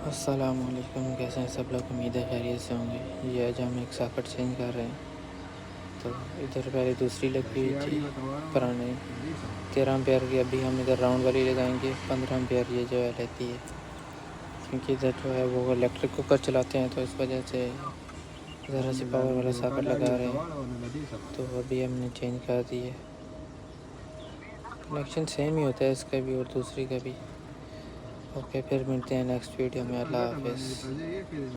अस्सलाम वालेकुम, कैसे हैं सब लोग। उम्मीद है खैरियत से होंगे। ये आज हम एक सॉकेट चेंज कर रहे हैं। तो इधर पहले दूसरी लगी हुई थी पुरानी 13 एम्पेयर की। अभी हम इधर राउंड वाली लगाएंगे 15 एम्पेयर। ये जो है लेती है, क्योंकि इधर जो है वो इलेक्ट्रिक कुकर चलाते हैं, तो इस वजह से ज़रा सी पावर वाला सॉकेट लगा रहे हैं। तो अभी हमने चेंज कर दी है। कनेक्शन सेम ही होता है इसका भी और दूसरी का भी। ओके, फिर मिलते हैं नेक्स्ट वीडियो में। अल्लाह हाफिज़।